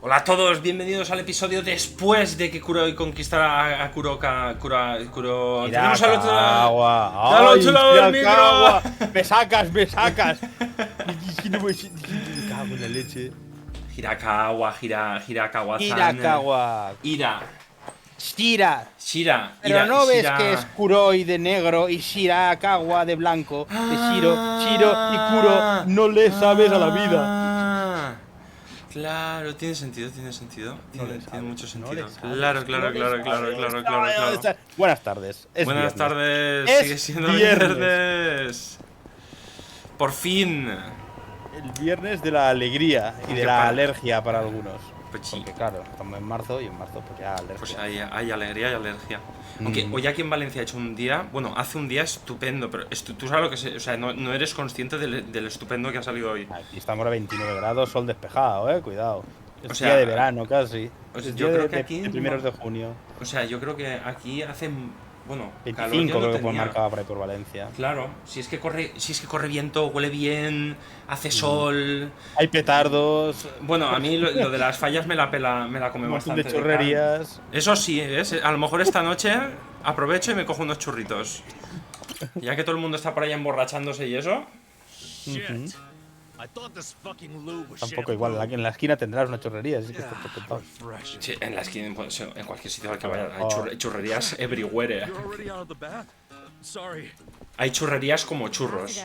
Hola a todos, bienvenidos al episodio después de que Kuroi conquistara a Kuroka. Tenemos al otro lado. ¡Al otro lado del micro! ¡Me sacas! ¡Me cago en la leche! Hirakawa-san. Hirakawa. Shira. Pero no ves que es Kuroi de negro y Shirakawa de blanco. De Shiro y Kuro. No le sabes a la vida. Claro, tiene sentido. Tiene mucho sentido. Claro. Buenas tardes. Buenas tardes. Es Sigue siendo viernes. viernes. Por fin. El viernes de la alegría y de la alergia para algunos. Pues sí. Porque claro, estamos en marzo y en marzo pues ya alergia. Pues hay alegría y alergia. Aunque hoy aquí en Valencia ha hecho un día, bueno, hace un día estupendo, pero tú sabes lo que es, o sea, no eres consciente del estupendo que ha salido hoy. Aquí estamos a 29 grados, sol despejado, cuidado. Es O sea, día de verano casi. Yo creo que aquí de primeros de junio. O sea, yo creo que aquí hace, bueno, 25 creo que pues marcaba por ahí por Valencia. Claro, si es que corre viento, huele bien, hace sol. Hay petardos. Bueno, a mí lo de las fallas me la come Un montón bastante. de churrerías. Eso sí, a lo mejor esta noche aprovecho y me cojo unos churritos. Ya que todo el mundo está por ahí emborrachándose y eso. Tampoco igual, aquí en la esquina tendrás una churrería, así que estás contento. Sí, en la esquina, pues, en cualquier sitio al que vaya, hay churrerías everywhere. Hay churrerías como churros.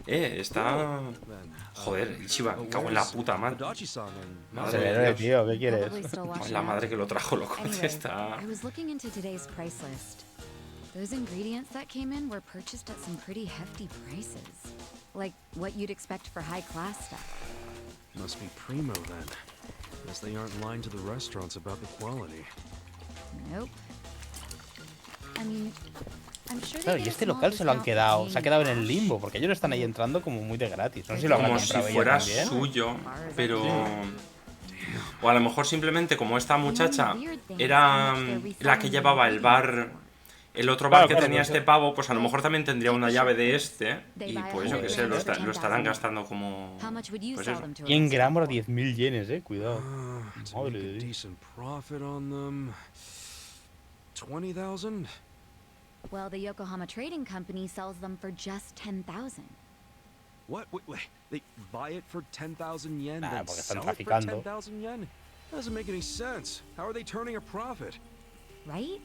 Está... Joder, Chiva, cago en la puta madre. Madre de Dios. Tío, ¿qué quieres? La madre que lo trajo, loco. Está... Those ingredients that came in were purchased at some pretty hefty prices. Like what you'd expect for high-class stuff. Must be primo then. Guess they aren't lying to the restaurants about the quality. Nope. I mean, I'm sure Claro, y este local se lo han quedado, se ha quedado en el limbo, porque ellos están ahí entrando como muy de gratis. No sé si lo habrán como si comprado ellos fuera también. suyo, pero... O a lo mejor simplemente como esta muchacha era la que llevaba el bar... El otro bar que tenía este pavo, pues a lo mejor también tendría una llave de este. Y pues yo que sé, lo estarán gastando como... Pues eso. 100 gramos a 10.000 yenes, cuidado. Madre de Dios. Decent profit on them. 20,000? Well, the Yokohama Trading Company sells them for just 10,000. What? Wait, they buy it for 10,000 yen, Nah, then porque están sell it for traficando. 10,000 yen? Doesn't make any sense. How are they turning a profit? Right?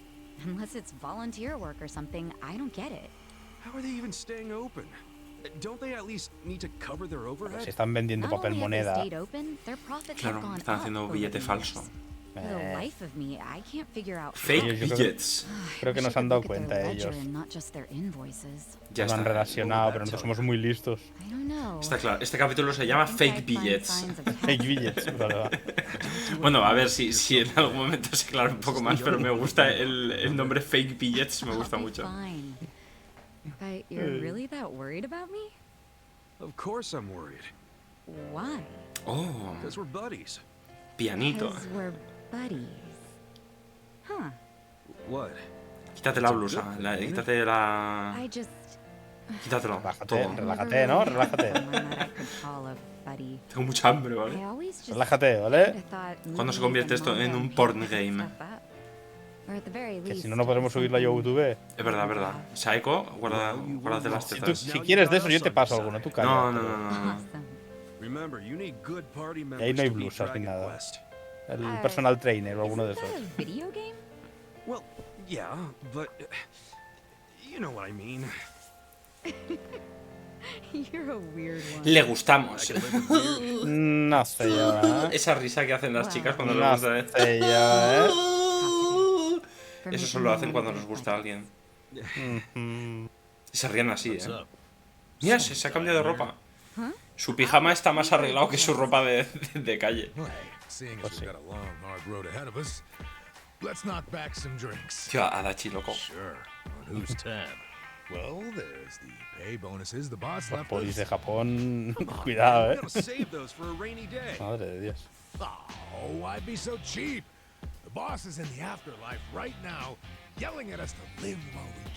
Unless it's volunteer work or something, I don't get it. How are they even staying open? Don't they at least need to cover their overhead? Se están vendiendo papel moneda. Claro, están haciendo billete falso. Fake billets. Creo que nos han dado cuenta ellos. Ya no han relacionado, pero nosotros somos muy listos. Está claro, este capítulo se llama Fake Billets. Fake billets, ¿verdad? Bueno, a ver si en algún momento se aclara un poco más, pero me gusta el nombre Fake Billets, me gusta mucho. But you're really that worried about me? Of course I'm worried. Why? Oh, Because we're buddies. pianito. Because we're buddies. Huh. What? Quítate la blusa, quítate la... I just... Quítatelo, Relájate, todo. relájate, ¿no? Relájate. Tengo mucha hambre, ¿vale? Relájate, ¿vale? ¿Cuándo se convierte esto en un porn game? Que si no, no podremos subirlo a YouTube. Es verdad. Saeko, guárdate las tetas. Si quieres de eso, yo te paso alguno, tú calla. No. Remember, you need good party Y ahí members no hay to beat blusas ni Dragon nada. Quest. El personal trainer o alguno de esos. Video game? Well, yeah, but you know what I mean. You're a weird one. Le gustamos. No sé yo, Esa risa que hacen las chicas cuando les No gusta. sé yo, Eso solo lo hacen cuando les gusta a alguien. Y se ríen así, Mira, se ha cambiado de ropa. Su pijama está más arreglado que su ropa de calle. Pues sí. Tío, Adachi, loco. Los polis de Japón, cuidado, Gotta save those for a rainy day. Madre de Dios. Oh, why be so cheap? The boss is in the afterlife right now, yelling at us to live while we can.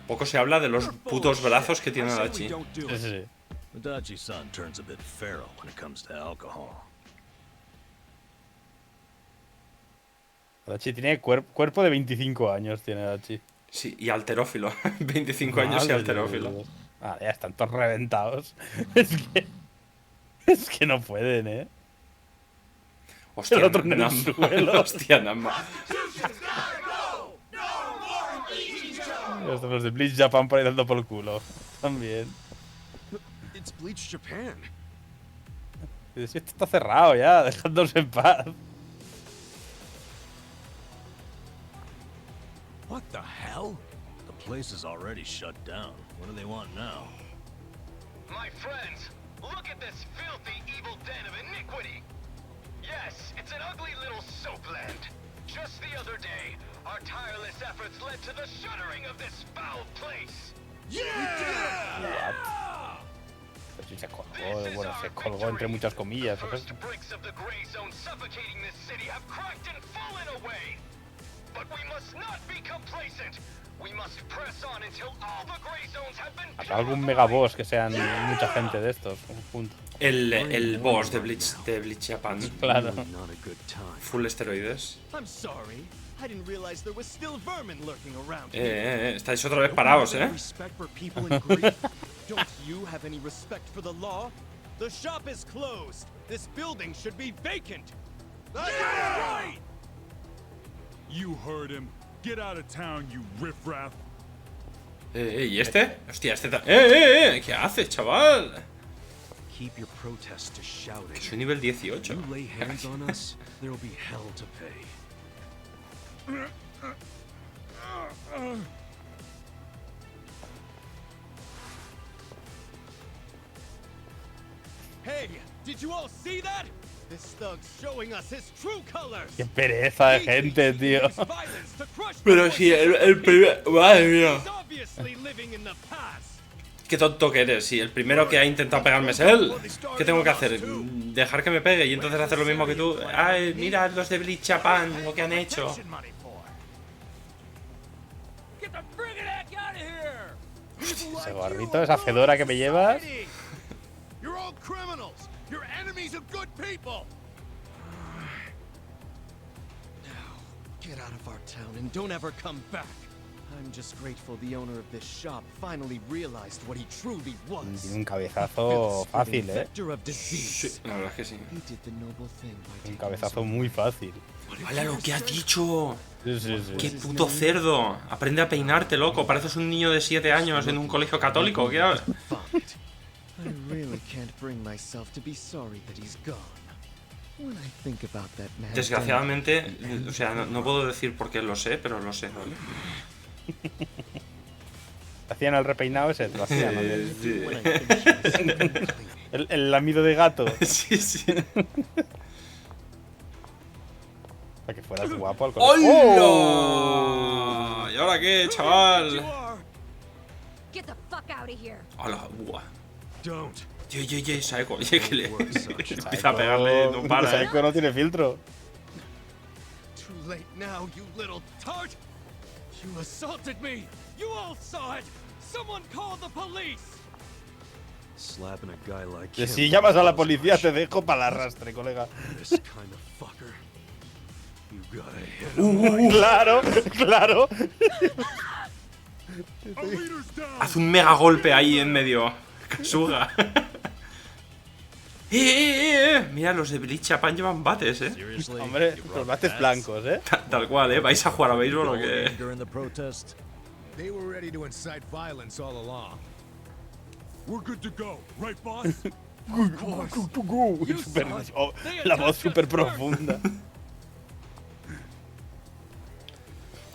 Poco se habla de los putos brazos que tiene Adachi. Don't do Sí, it. sí. Adachi-san turns a bit feral when it comes to alcohol. Adachi tiene cuerpo de 25 años, tiene Adachi. Sí, y alterófilo. 25 años y alterófilo. Ah, ya están todos reventados. Es que no pueden, ¿eh? Hostia, el otro en el suelo. Hostia, nada más. Los de Bleach Japan por ahí dando por el culo. También. It's Bleach Japan. Esto está cerrado ya, dejadnos en paz. What the hell? The place is already shut down. What do they want now? My friends, look at this filthy, evil den of iniquity. Yes, it's an ugly little soapland. Just the other day, our tireless efforts led to the shuttering of this foul place. What? Pues si se colgó, bueno, se colgó entre muchas comillas. The first bricks of the gray zone suffocating this city have cracked and fallen away. But we must not be complacent. We must press on until all the gray zones have been Habrá algún megaboss que sean mucha gente de estos. Juntos. El boss de Bleach Japan. Claro. Full esteroides. I'm sorry. I didn't realize there was still vermin lurking around. Estáis otra vez parados, Respect for people in grief. Don't you have any respect for the law? The shop is closed. This building should be vacant. That's right. You heard him. Get out of town, you riffraff. ¿Y este? Hostia, este ¿qué haces, chaval? Keep your protests to shouting. Soy nivel 18. You lay hands on us, there'll be hell to pay. Hey, did you all see that? This thug's showing us his true colors. Qué pereza de gente, tío. Pero si el primer... Madre mía. He's obviously living in the past. Qué tonto que eres. Si el primero que ha intentado pegarme es él. ¿Qué tengo que hacer? Dejar que me pegue y entonces hacer lo mismo que tú. Ay, mira los de Bleach Japan, lo que han hecho. Ese gorrito, esa fedora que me llevas. You're all criminals. You're enemies of good people. Now, get out of our town and don't ever come back. I'm just grateful the owner of this shop finally realized what he truly was. Tiene un cabezazo fácil, Sí, la verdad es que sí. Un cabezazo muy fácil. ¡Hala lo que has dicho! Sí. ¡Qué puto cerdo! Aprende a peinarte, loco. Pareces un niño de 7 años en un colegio católico. ¿Qué haces? I really can't bring myself to be sorry that he's gone. When I think about that man. Desgraciadamente, o sea, no puedo decir por qué lo sé, pero lo sé, ¿vale? Hacían el repeinado ese, lo hacían. Sí. El lamido de gato. Sí. Para que fueras guapo al colegio. ¡Hola! ¿Y ahora qué, chaval? Get the fuck out of here. ¡Hola! ¡Buah! Don't. Saeko. Oye, que le empieza a pegarle, no para. Saeko no tiene filtro. Too late now, you little tart. You assaulted me. You all saw it. Someone call the police. Slapping a guy like Que him. si llamas a la policía te dejo para el arrastre, colega. This kind of fucker. You gotta hit him. Claro. Haz un mega golpe ahí en medio. Kasuga. Mira, los de Bleach Japan llevan bates, Seriously? Hombre, You los brought bates bats? blancos, Tal cual, ¿vais a jugar a béisbol o qué? During the protest? They were ready to incite violence all along. We're good to go, right, boss? La voz súper profunda.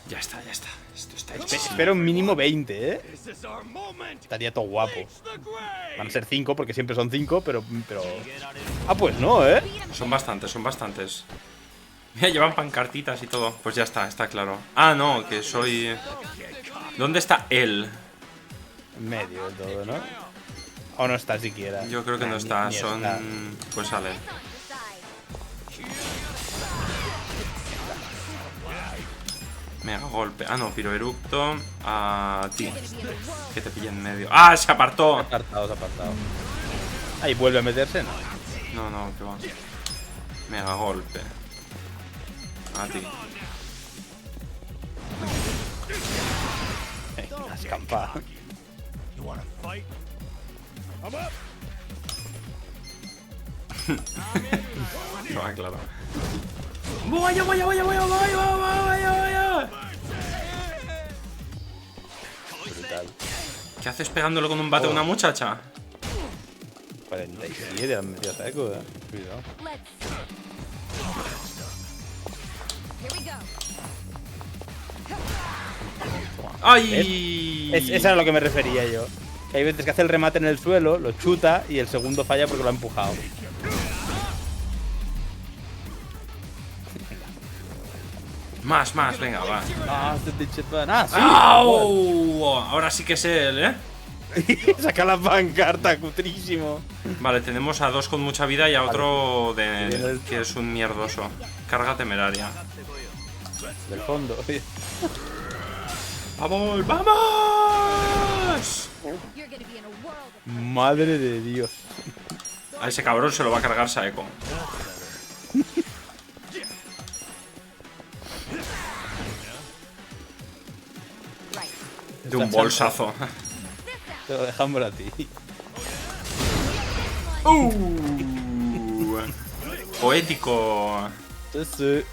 Ya está. Esto está Espero un mínimo 20, ¿eh? This is our moment. Estaría todo guapo. Reach the grave. Van a ser 5 porque siempre son 5, pero... Ah, pues no, ¿eh? Son bastantes. Mira, llevan pancartitas y todo. Pues ya está claro. Ah, no, que soy... ¿Dónde está él? En medio de todo, ¿no? O no está siquiera. Yo creo que no Ni está, está. Pues sale. Mega golpe. Ah, no, piroeructo. A ti. Que te pille en medio. ¡Ah, se apartó! Apartado. Ahí vuelve a meterse, ¿no? No, que va. Mega golpe. A ti. La escampada. You wanna fight? I'm up. No, claro. ¡Vaya! Brutal. ¿Qué haces pegándolo con un bate a una muchacha? 47, han metido seco, Cuidado. Here we go. ¡Ay! Esa es a lo que me refería yo. Que hay veces que hace el remate en el suelo, lo chuta y el segundo falla porque lo ha empujado. Más, venga, va. Sí. ¡Au! Ahora sí que es él, ¿eh? Saca la pancarta, cutrísimo. Vale, tenemos a dos con mucha vida y a otro que es un mierdoso. Carga temeraria. Del fondo. ¡Vamos! ¡Vamos! You're gonna be in a world of Madre de Dios. A ese cabrón se lo va a cargar Saeko. De un bolsazo. Te lo dejamos a ti. Poético. Entonces,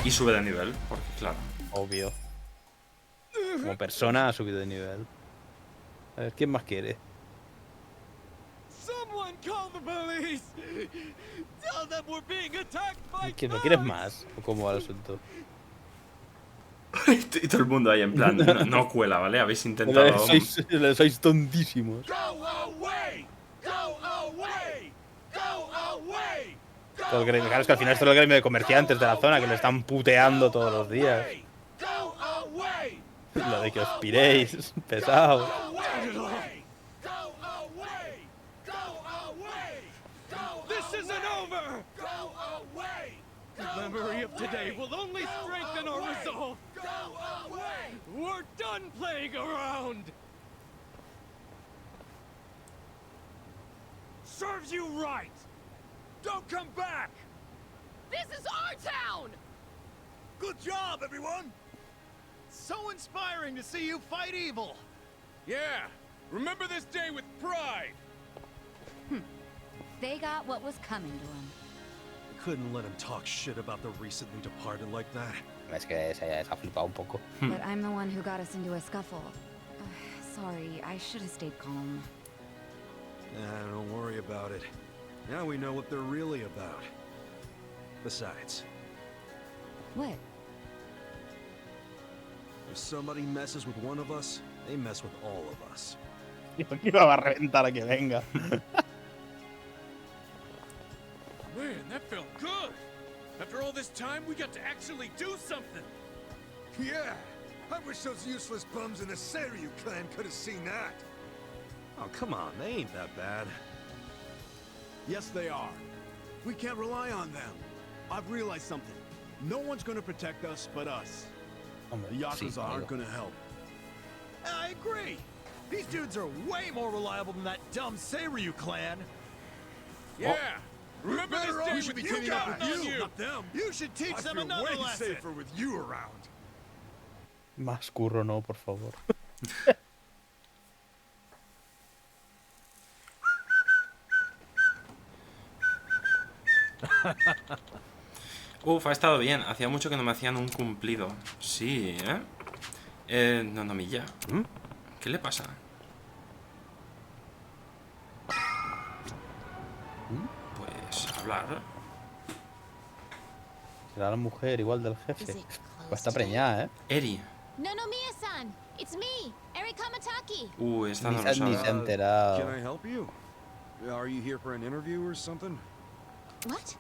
Y sube de nivel, porque claro. obvio. Como persona ha subido de nivel. A ver, ¿quién más quiere? Someone call the police! Tell them we're being attacked by ¿Quién no quieres más? ¿O cómo va el asunto? Y todo el mundo ahí en plan, no cuela, ¿vale? Habéis intentado... Sois tontísimos. Go away! Go away! Go away! Claro, es que al final esto es el gremio de comerciantes de la zona que le están puteando todos los días. Go away! Lo de que os piréis, pesado. This isn't over! The memory of today will only strengthen our resolve! We're done playing around! Serves you right! Don't come back! This is our town! Good job, everyone! So inspiring to see you fight evil! Yeah! Remember this day with pride! They got what was coming to them. Couldn't let him talk shit about the recently departed like that. Es que se ha flipado un poco. But I'm the one who got us into a scuffle. Sorry, I should have stayed calm. Don't worry about it. Now we know what they're really about. Besides, What? if somebody messes with one of us, they mess with all of us. Yo que iba a reventar a que venga. Man, that felt good! After all this time, we got to actually do something! Yeah! I wish those useless bums in the Seiryu clan could have seen that! Oh, come on, they ain't that bad. Yes, they are. We can't rely on them. I've realized something. No one's gonna protect us but us. Hombre, The Yakuza sí, aren't amigo. gonna help. I agree! These dudes are way more reliable than that dumb Seiryu clan! Yeah! Remember Better this day off with should be you cleaning up guys, with not you, you! not them. You should teach I them feel another way lesson. safer with you around. Más curro no, por favor. Uf, ha estado bien. Hacía mucho que no me hacían un cumplido. Sí, ¿eh? No, Milla. ¿Qué le pasa? Pues hablar. Será la mujer igual del jefe. Pues está preñada, Eri. Nonomiya-san, it's me, Eri Kamataki. Esta no lo Ni se ha sabe. enterado. Can I help you? Are you here for an interview or something? What?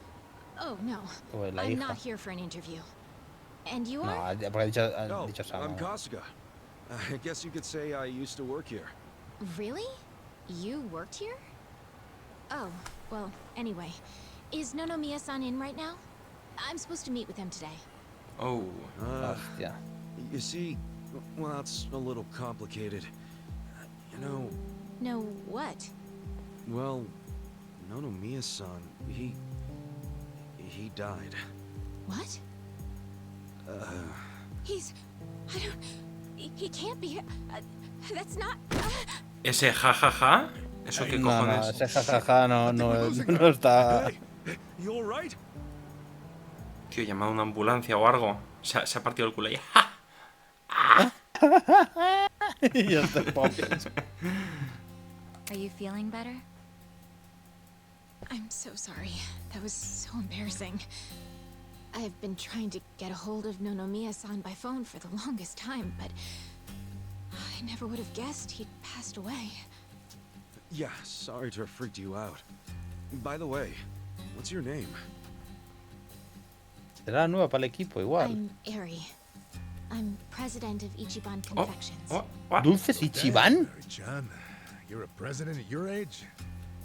Oh, no. Pues la I'm hija. not here for an interview. And you No, are? porque ha No, dicho Sama. I'm Kasuga. I guess you could say I used to work here. Really? You worked here? Oh, well, anyway. Is Nonomiya-san in right now? I'm supposed to meet with him today. Oh. Hostia. You see, well, it's a little complicated. You know, No what? Well, Nonomiya-san, he died. What? He's... I don't... He can't be... that's not... Ese jajaja, ¿eso qué cojones? No, ese jajaja no está... Hey, you all right? Tío, llamado a una ambulancia o algo. Se ha partido el culo y... Y este pobre. Are you feeling better? I'm so sorry. That was so embarrassing. I've been trying to get a hold of Nonomiya-san by phone for the longest time, but I never would have guessed he'd passed away. Yeah, sorry to have freaked you out. By the way, what's your name? Será nueva para el equipo, igual. I'm Eri. I'm president of Ichiban Confections. ¿Dulces Ichiban? John, you're a president at your age?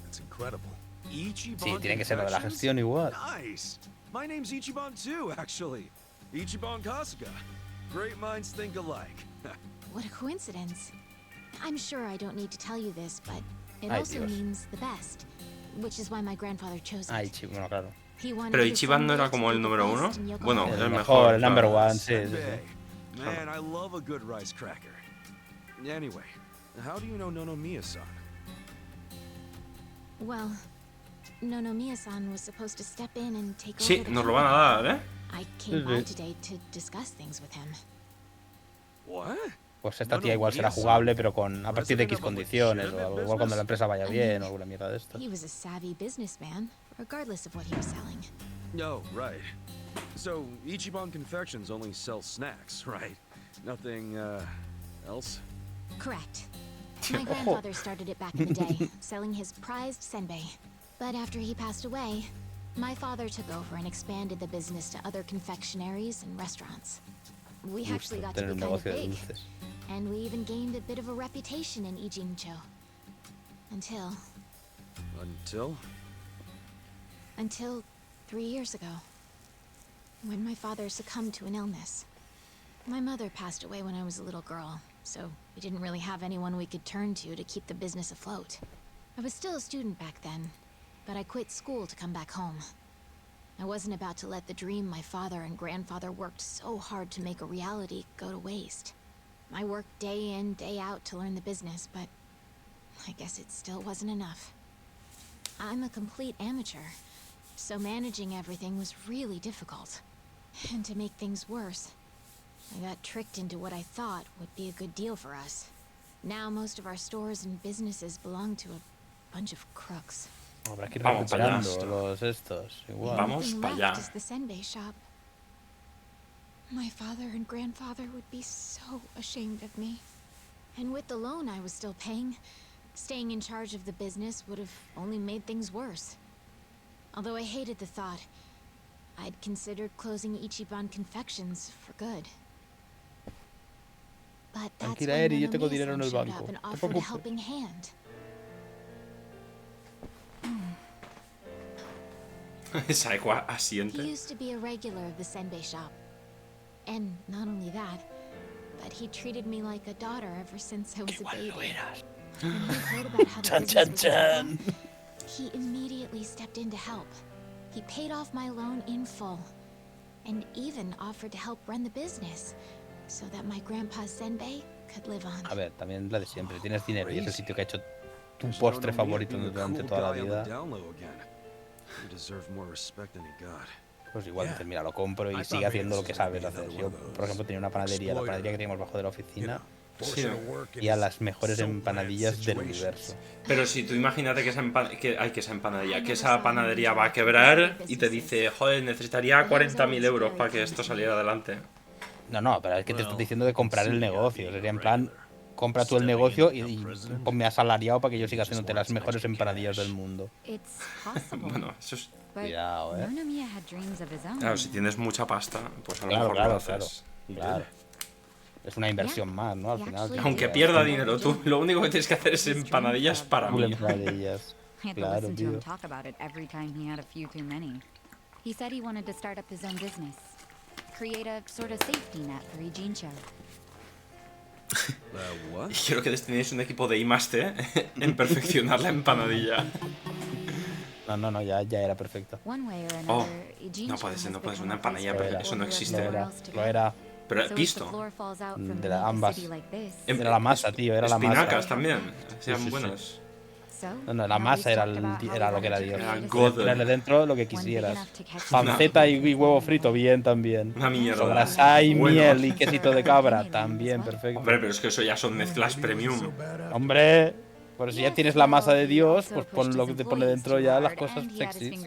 That's incredible. Ichiban Sí, tiene que ser lo de la gestión igual. Nice. My name's Ichiban too, actually. Ichiban Kasuga. Great minds think alike. What a coincidence. I'm sure I don't need to tell you this, but it Ay, also Dios. means the best, which is why my grandfather chose it. Ah, Ichiban, bueno, claro. He wanted Pero his Ichiban no son era como to el be the número uno. best in Yokohama. Bueno, El el mejor, el number claro. one, sí, sí, sí. Senbei. Man, I love a good rice cracker. Anyway, how do you know Nonomiya-san? Well, Nonomiya-san was supposed to step in and take Sí, over the nos lo van a company. dar, ¿eh? I came by today to discuss things with him. What? Pues esta tía igual será jugable, pero con a partir de X condiciones, o igual cuando la empresa vaya bien, o alguna mierda de esto. He was a savvy businessman, regardless of what he was selling. No, right. So, Ichiban Confections only sells snacks, right? Nothing, else? Correct. My grandfather started it back in the day, selling his prized senbei. But after he passed away, my father took over and expanded the business to other confectionaries and restaurants. We actually got to Tener be un kind of negocio de big, dulces. and we even gained a bit of a reputation in Ijincho. Until 3 years ago, when my father succumbed to an illness. My mother passed away when I was a little girl, so we didn't really have anyone we could turn to keep the business afloat. I was still a student back then, but I quit school to come back home. I wasn't about to let the dream my father and grandfather worked so hard to make a reality go to waste. I worked day in, day out to learn the business, but I guess it still wasn't enough. I'm a complete amateur, so managing everything was really difficult. And to make things worse, I got tricked into what I thought would be a good deal for us. Now most of our stores and businesses belong to a bunch of crooks. Habrá que ir Vamos para allá. recuperando los estos, igual. Vamos para allá. Left is the senbei shop. My father and grandfather would be so ashamed of me. And with the loan I was still paying, staying in charge of the business would have only made things worse. Although I hated the thought, I'd considered closing Ichiban Confections for good. But that's Tranquila, when Eri, yo tengo dinero en el Nonomiya-san showed banco. up and No te offered a preocupes. helping hand. Saeko He asiente. used to be a regular of the senbei shop. And not only that, but he treated me like a daughter ever since I was a baby. When he heard about how the business was going, he immediately stepped in to help. He paid off my loan in full, and even offered to help run the business, so that my grandpa's senbei could live on. A ver, también la de siempre. Tienes dinero y es el sitio que ha hecho tu postre favorito durante toda la vida. Pues igual dices, mira, lo compro y sigue haciendo lo que sabes hacer. Yo, por ejemplo, tenía una panadería, la panadería que teníamos bajo de la oficina, Sí. y a las mejores empanadillas del universo. Pero si tú imagínate que esa panadería va a quebrar y te dice, joder, necesitaría 40.000 euros para que esto saliera adelante. No, pero es que te estoy diciendo de comprar el negocio. Sería en plan, compra tú el negocio y ponme asalariado para que yo siga haciéndote las mejores empanadillas del mundo. It's possible. Bueno, eso es... But Cuidado, Nonomiya had dreams of his own. Claro, si tienes mucha pasta, pues a lo Claro, mejor claro, lo haces. claro. Es una inversión más, ¿no? Al final. Aunque pierda dinero tú, lo único que tienes que hacer es empanadillas para mí. Empanadillas. I had to Claro, listen to him tío. talk about it every time he had a few too many. He said he wanted to start up his own business, create a sort of safety net for Ijincho. What? Y quiero que destinéis un equipo de I+D en perfeccionar la empanadilla. No, ya era perfecto. Oh, no puede ser, una empanadilla perfecta. Eso no existe. Lo era. Pero pisto. De ambas. Era la masa, tío, era la masa. Espinacas también. Sean Sí. buenos. No, la masa era lo que era Dios. Era God. Ponerle dentro lo que quisieras. Panceta y huevo frito, bien también. Una mierda. Sobrasada y Bueno. miel y quesito de cabra, también, perfecto. Hombre, pero es que eso ya son mezclas premium. Hombre, pero si ya tienes la masa de Dios, pues pon lo que te pone dentro ya las cosas sexys.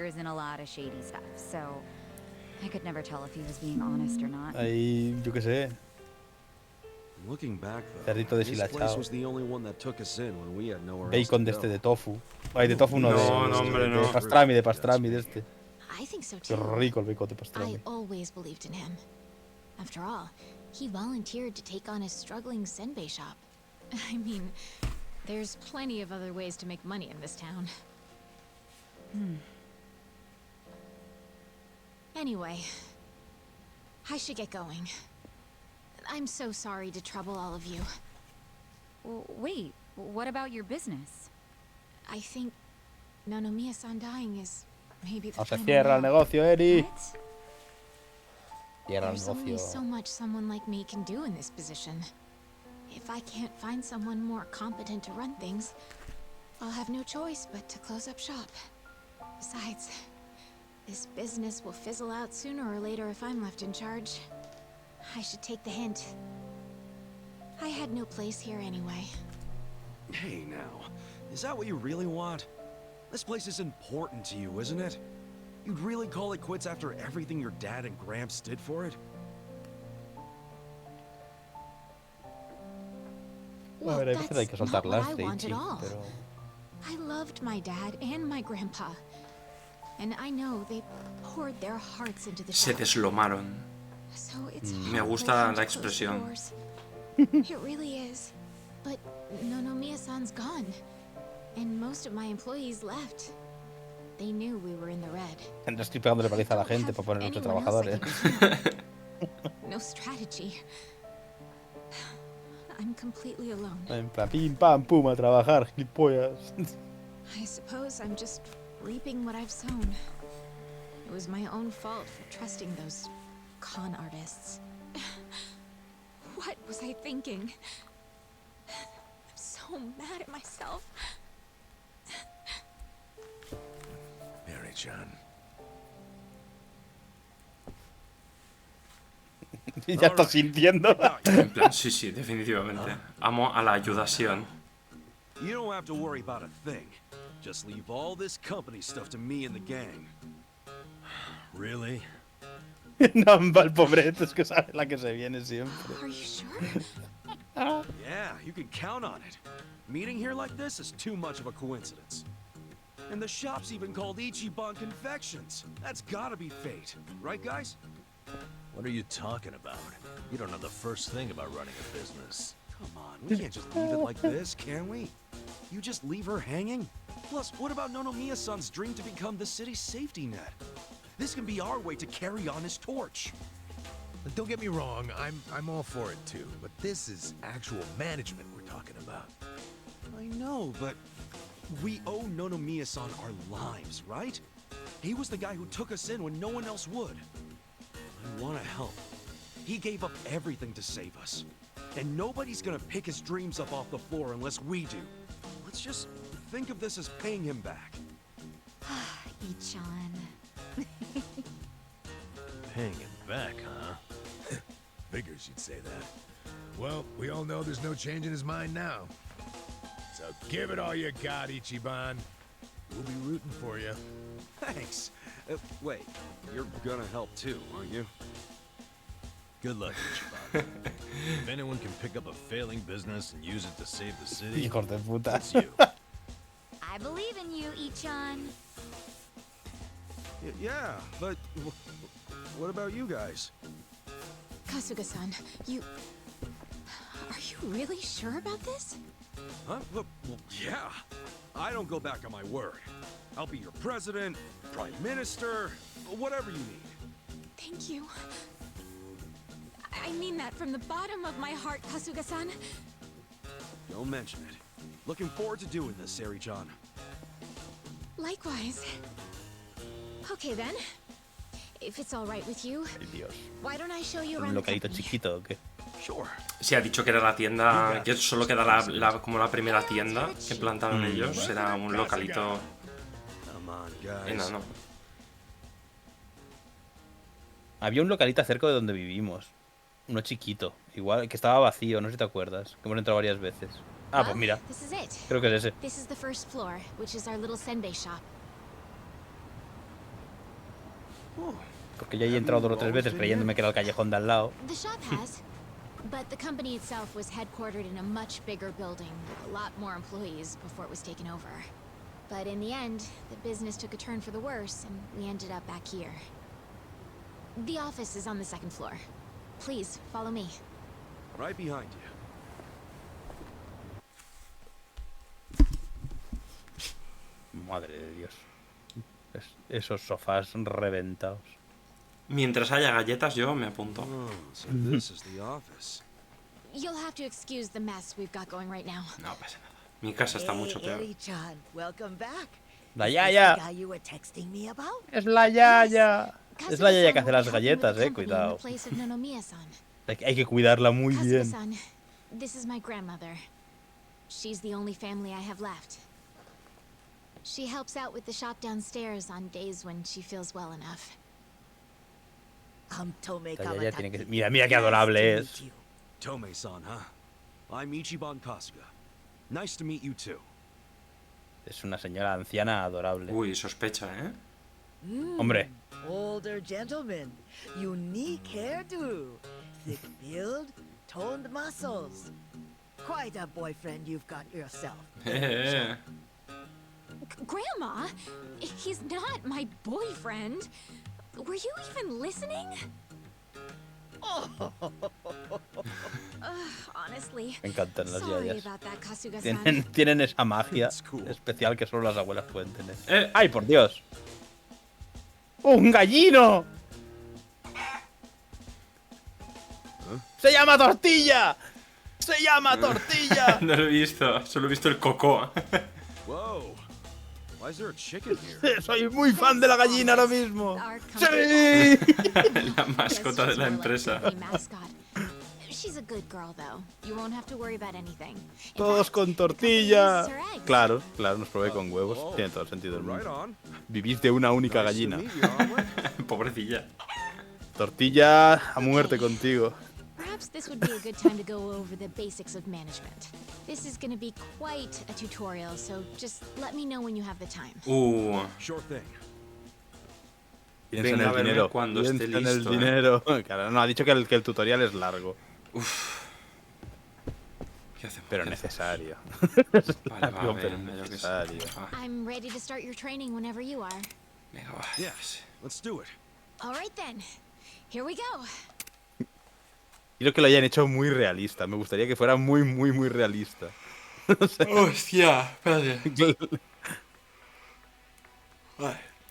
Ahí, yo qué sé. Cerdito deshilachado. Bacon de este de tofu. Ay, de tofu no, hombre, no. De pastrami de este. Qué rico el bacon de pastrami. I always believed in him. After all, he volunteered to take on a struggling senbei shop. I mean, there's plenty of other ways to make money in this town. Anyway, I should get going. I'm so sorry to trouble all of you. Wait, what about your business? I think Nonomiya-san dying is maybe the No se final cierra el nail. negocio, Eri. What? Cierra el There's only negocio. so much someone like me can do in this position. If I can't find someone more competent to run things, I'll have no choice but to close up shop. Besides, this business will fizzle out sooner or later if I'm left in charge. I should take the hint. I had no place here anyway. Hey now, is that what you really want? This place is important to you, isn't it? You'd really call it quits after everything your dad and Gramps did for it? A ver, hay veces hay que not what soltarlas, I want at Deichi, all. pero... I loved my dad and my grandpa. And I know they poured their hearts into the Se shop. deslomaron. So it's Me hard gusta for them la to close the expresión. doors. It really is. But Nonomiya-san's gone. And most of my employees left. They knew we were in the red. No estoy pegándole paliza a la gente para poner muchos trabajadores. No strategy. I'm completely alone. En plan, pim, pam, pum, a trabajar, gilipollas. I suppose I'm just reaping what I've sown. It was my own fault for trusting those con artists. What was I thinking? I'm so mad at myself. Mary-chan. Ya está sintiendo. En plan, sí, definitivamente. Amo a la ayudación. You don't have to worry about a thing. Just leave all this company stuff to me and the gang. Really? No, el pobreto, es que sabe la que se viene siempre. Are you sure? Yeah, you can count on it. Meeting here like this is too much of a coincidence. And the shop's even called Ichiban Confections. That's gotta be fate. Right, guys? What are you talking about? You don't know the first thing about running a business. Come on, we can't just leave it like this, can we? You just leave her hanging? Plus, what about Nonomiya-san's dream to become the city's safety net? This can be our way to carry on his torch. Don't get me wrong, I'm all for it too, but this is actual management we're talking about. I know, but we owe Nonomiya-san our lives, right? He was the guy who took us in when no one else would. I want to help. He gave up everything to save us. And nobody's gonna pick his dreams up off the floor unless we do. Let's just think of this as paying him back. Ichan. Paying it back, huh? Figures you'd say that. Well, we all know there's no change in his mind now. So give it all you got, Ichiban. We'll be rooting for you. Thanks. Wait, you're gonna help too, aren't you? Good luck, Ichiban. If anyone can pick up a failing business and use it to save the city, Hijos de puta. it's you. I believe in you, Ichan. Yeah, but what about you guys? Kasuga-san, you... Are you really sure about this? Huh? Well, yeah. I don't go back on my word. I'll be your president, prime minister, whatever you need. Thank you. I mean that from the bottom of my heart, Kasuga-san. Don't mention it. Looking forward to doing this, Sari-chan. Likewise. Okay then. If it's all right with you, Ay, Dios. why don't I show you ¿Un around the localito company? chiquito o qué? Sure. Sí, ha dicho que era la tienda, que solo queda como la primera tienda que plantaron ellos. Era un localito Come on, guys. enano. Había un localito cerca de donde vivimos. Uno chiquito. Igual, que estaba vacío, no sé si te acuerdas. Que hemos entrado varias veces. Ah, pues mira. This is it. Creo que es ese. This is the first floor, which is our little senbei shop. Porque ya he entrado 2 o 3 veces creyéndome que era el callejón de al lado. The shop has, but the company itself was headquartered in a much bigger building with a lot more employees before it was taken over. But in the end, the business took a turn for the worse, and we ended up back here. The office is on the 2nd floor. Please, follow me. Right behind you. Madre de Dios. Esos sofás reventados. Mientras haya galletas, yo me apunto. Oh, so this is the office. You'll have to excuse the mess we've got going right now. No pasa nada. Mi casa está mucho peor. Eri-chan, welcome back. La Is this Yaya. the guy you were texting me about? Es la Yaya. Es la Yaya que hace las Kasuga-san will be galletas, helping with the company in cuidado. the place of Nonomiya-san. Hay que cuidarla muy bien. Kasuga-san, this is my grandmother. She's the only family I have left. She helps out with the shop downstairs on days when she feels well enough. I'm Tomei La Yaya tiene que Kawataki. ser... Mira, mira qué adorable Nice to es. meet you. Tomei-san, huh? I'm Ichiban Kasuga. Nice to meet you too. Es una señora anciana adorable. Uy, sospecha, ¿eh? Hombre. Older gentleman. Unique hairdo. Thick build. Toned muscles. Quite a boyfriend you've got yourself. Grandma, he's not my boyfriend. Were you even listening? Honestly, Me encantan las sorry yayas. about that, Kasuga-san. Tienen esa magia That's cool. especial que solo las abuelas pueden tener. ¡Ay, por Dios! ¡Un gallino! ¡Se llama Tortilla! ¡Se llama Tortilla! No lo he visto, solo he visto el coco. Whoa. Why is there a chicken here? Soy muy fan de la gallina ahora mismo. Our company- ¡Sí! La mascota de la Yes, she's more like empresa. company mascot. She's a good girl, though. You won't have to worry about anything. In Todos fact, con the company tortilla. uses her eggs. Claro, claro, nos probé con huevos. Oh, Tiene todo el sentido del Right mundo. on. Vivís de una única Nice to gallina. meet you, Omelet. Pobrecilla. Tortilla a muerte contigo. Perhaps this would be a good time to go over the basics of management. This is going to be quite a tutorial, so just let me know when you have the time. Sure thing. Piensa Venga, en a el verme dinero. cuando esté Piensa en el listo, dinero. Claro, no, ha dicho que el tutorial es largo, ¿Qué hacemos? pero ¿Qué necesario. hacemos? Vale, va, Largo, pero venga, yo qué sé. necesario. Va, I'm ready to start your training whenever you are. venga, va. Yes, let's do it. All right then. Here we go. Quiero que lo hayan hecho muy realista. Me gustaría que fuera muy, muy, muy realista. Hostia, espérate.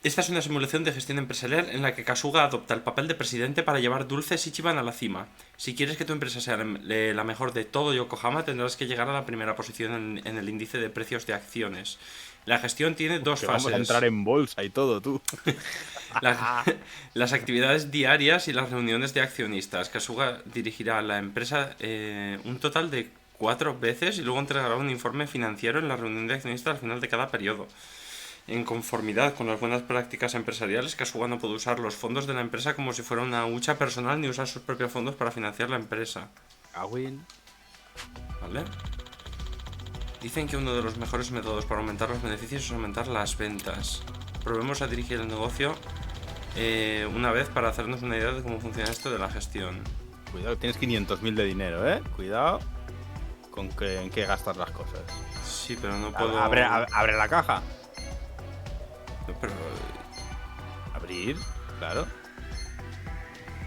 Esta es una simulación de gestión empresarial en la que Kasuga adopta el papel de presidente para llevar Dulces Ichiban a la cima. Si quieres que tu empresa sea la mejor de todo Yokohama, tendrás que llegar a la primera posición en el índice de precios de acciones. La gestión tiene dos Que fases. vamos a entrar en bolsa y todo, tú. Las actividades diarias y las reuniones de accionistas. Kasuga dirigirá la empresa un total de 4 veces y luego entregará un informe financiero en la reunión de accionistas al final de cada periodo. En conformidad con las buenas prácticas empresariales, Kasuga no puede usar los fondos de la empresa como si fuera una hucha personal ni usar sus propios fondos para financiar la empresa. Awin. ¿Vale? Dicen que uno de los mejores métodos para aumentar los beneficios es aumentar las ventas. Probemos a dirigir el negocio una vez para hacernos una idea de cómo funciona esto de la gestión. Cuidado, tienes 500.000 de dinero, ¿eh? Cuidado con en qué gastas las cosas. Sí, pero no puedo... Abre la caja. Pero... Abrir, claro.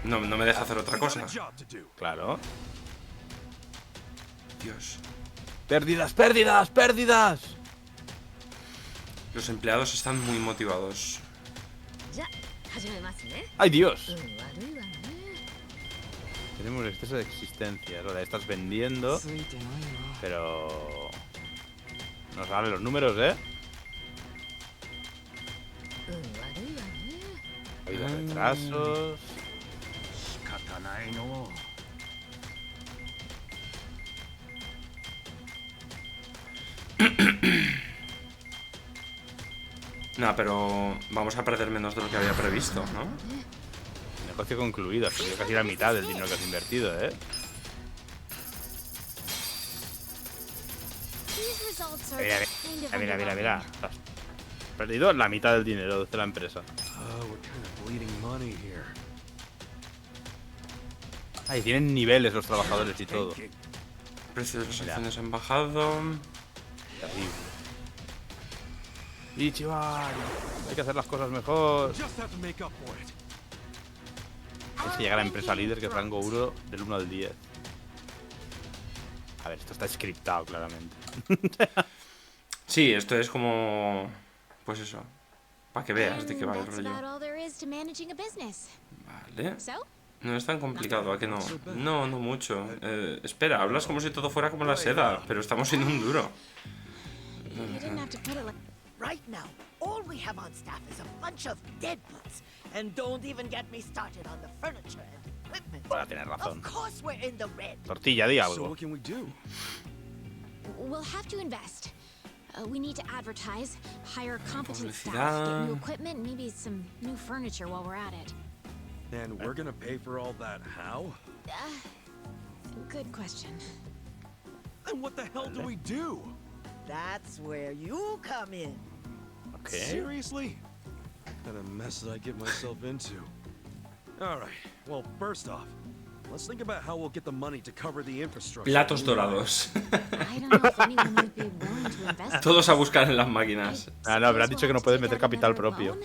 No me deja hacer otra cosa. Claro. Dios. ¡Pérdidas, pérdidas, pérdidas! Los empleados están muy motivados. Ya, 始めますね。 ¡Ay, Dios! Tenemos exceso de existencia. Lo de estás vendiendo. Pero... Nos salen los números, ¿eh? Ha habido retrasos. No, pero vamos a perder menos de lo que había previsto, ¿no? Negocio concluido. Has perdido casi la mitad del dinero que has invertido, ¿eh? Mira. Has perdido la mitad del dinero de la empresa. Ahí tienen niveles los trabajadores y todo. Precios de las acciones han bajado. Terrible. Y chaval, hay que hacer las cosas mejor. Es que llega la empresa líder, que es rango 1 del 1 al 10. A ver, esto está scriptado claramente. Sí, esto es como... Pues eso. Para que veas de qué va el rollo. Vale. No es tan complicado, ¿a que no? No, no mucho. Espera, hablas como si todo fuera como la seda, pero estamos en un duro. Right now, all we have on staff is a bunch of dead butts. And don't even get me started on the furniture and equipment. Bueno, tienes razón. Of course we're in the red. Tortilla, di algo. So what can we do? We'll have to invest. We need to advertise, hire competent staff, get new equipment, maybe some new furniture while we're at it. And we're gonna pay for all that how? Good question. Then what the hell do we do? That's where you come in. Okay. Seriously? What a mess that I get myself into. Alright, well, first off, let's think about how we'll get the money to cover the infrastructure. Platos dorados. I don't know if anyone would be willing to invest. Todos a buscar en las máquinas. Ah, no, pero has dicho que no puedes meter capital propio.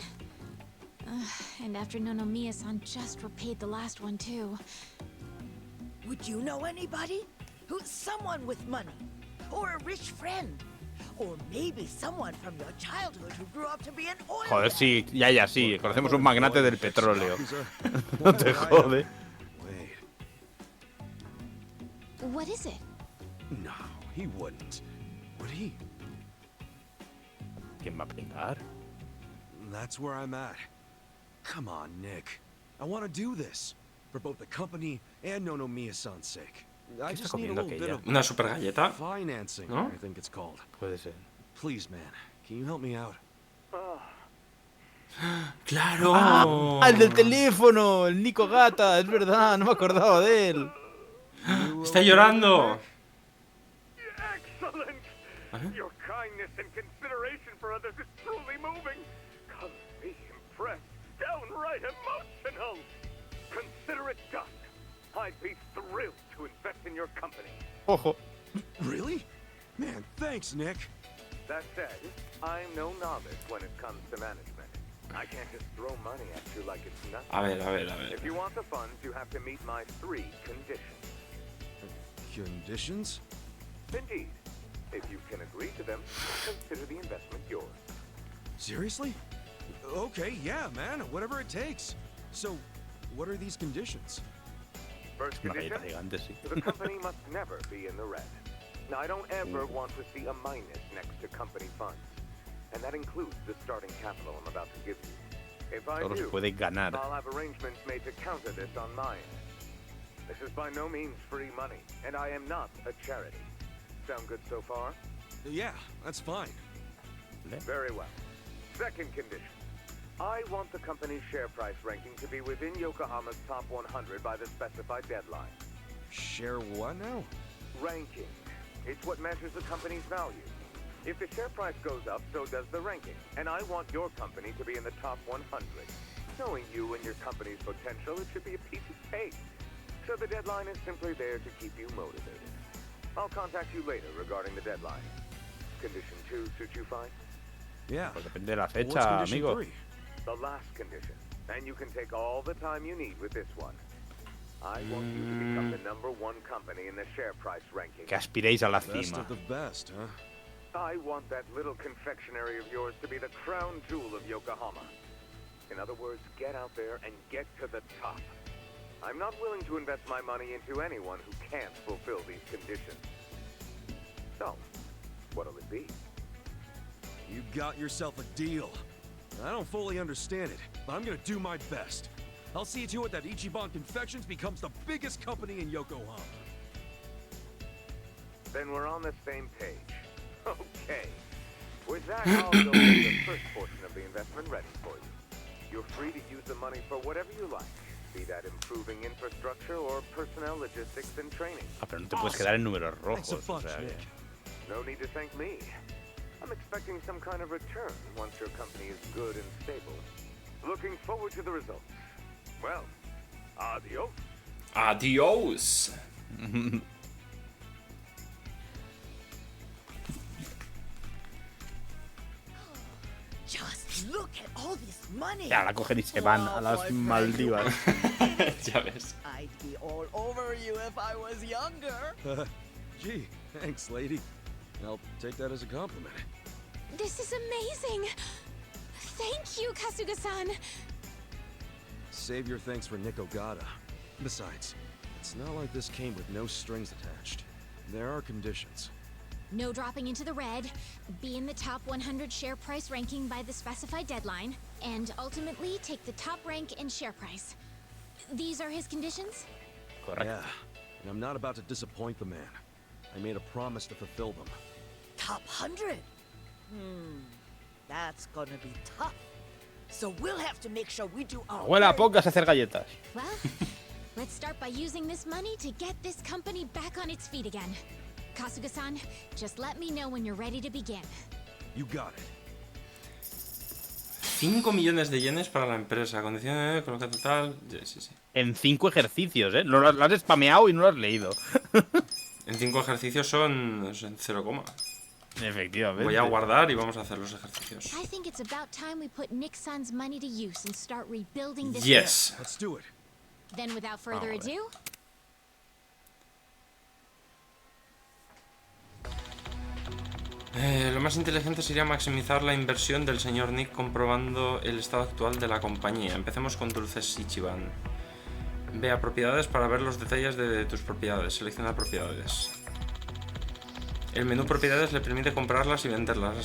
And after Nonomiya-san just repaid the last one too. Would you know anybody? Who's someone with money? Or a rich friend? Or maybe someone from your childhood who grew up to be an oil Joder, guy? sí, ya, sí. Conocemos un magnate del petróleo. No te jode. Wait. What is it? No, he wouldn't. Would he? ¿Quién va a pringar? That's where I'm at. Come on, Nick. I want to do this. For both the company and Nonomiya-san's sake. I just need a little bit of Una super galleta, financing, ¿no? I think it's called. Puede ser. Please, man, can you help me out? ¡Claro! ¡Ah! ¡El del teléfono! El Nico Gata, es verdad, no me acordaba de él. ¡Está llorando! Excellent! Your kindness and consideration for others is truly moving. Come be impressed, downright emotional. Consider it done. I'd be thrilled to invest in your company. Ojo. Really? Man, thanks, Nick. That said, I'm no novice when it comes to management. I can't just throw money at you like it's nothing. A ver. If you want the funds, you have to meet my 3 conditions. Conditions? Indeed. If you can agree to them, consider the investment yours. Seriously? Okay, yeah, man, whatever it takes. So, what are these conditions? First Una condition, galleta gigante, sí. the company must never be in the red. Now, I don't ever want to see a minus next to company funds. And that includes the starting capital I'm about to give you. If I Solo se do, puede ganar. I'll have arrangements made to counter this on my end. This is by no means free money, and I am not a charity. Sound good so far? Yeah, that's fine. Very well. Second condition. I want the company's share price ranking to be within Yokohama's top 100 by the specified deadline. Share what now? Ranking. It's what measures the company's value. If the share price goes up, so does the ranking. And I want your company to be in the top 100. Knowing you and your company's potential, it should be a piece of cake. So the deadline is simply there to keep you motivated. I'll contact you later regarding the deadline. Condition 2 suit you fine? Yeah. Pues depende de la What's fecha, condition amigo. 3? The last condition. And you can take all the time you need with this one. I want you to become the #1 company in the share price ranking. Que aspiréis a la Best cima. of the best, huh? I want that little confectionery of yours to be the crown jewel of Yokohama. In other words, get out there and get to the top. I'm not willing to invest my money into anyone who can't fulfill these conditions. So, what'll it be? You got yourself a deal. I don't fully understand it, but I'm gonna do my best. I'll see to it that Ichiban Confections becomes the biggest company in Yokohama. Then we're on the same page. Okay. With that, I'll go make the first portion of the investment ready for you. You're free to use the money for whatever you like, be that improving infrastructure or personnel logistics and training. Ah, pero no te puedes quedar en números rojos. O sea, No need to thank me. I'm expecting some kind of return once your company is good and stable. Looking forward to the results. Well, adios. Adiós. Just look at all this money. Ya la cogen y se van a las Maldivas. Ya ves. I'd be all over you if I was younger. Gee, thanks, lady. I'll take that as a compliment. This is amazing! Thank you, Kasuga-san! Save your thanks for Nick Ogata. Besides, it's not like this came with no strings attached. There are conditions. No dropping into the red, be in the top 100 share price ranking by the specified deadline, and ultimately take the top rank in share price. These are his conditions? Correcto. Yeah, and I'm not about to disappoint the man. I made a promise to fulfill them. Top 100? That's gonna be tough. So we'll have to make sure we do our Abuela, pongas a hacer galletas. Well, let's start by using this money to get this company back on its feet again. Kasuga-san, just let me know when you're ready to begin. You got it. 5 millones de yenes para la empresa. Condiciones, coloca total. Sí, sí. En 5 ejercicios, ¿eh? Lo has spameado y no lo has leído. En 5 ejercicios son 0, Efectivamente. voy a guardar y vamos a hacer los ejercicios. I think it's about time we put Nick-san's money to use and start rebuilding this. Yes. Let's do it. Then without further ado, Lo más inteligente sería maximizar la inversión del señor Nick comprobando el estado actual de la compañía. Empecemos con Dulces Ichiban. Ve a propiedades para ver los detalles de tus propiedades. Selecciona propiedades. El menú propiedades le permite comprarlas y venderlas,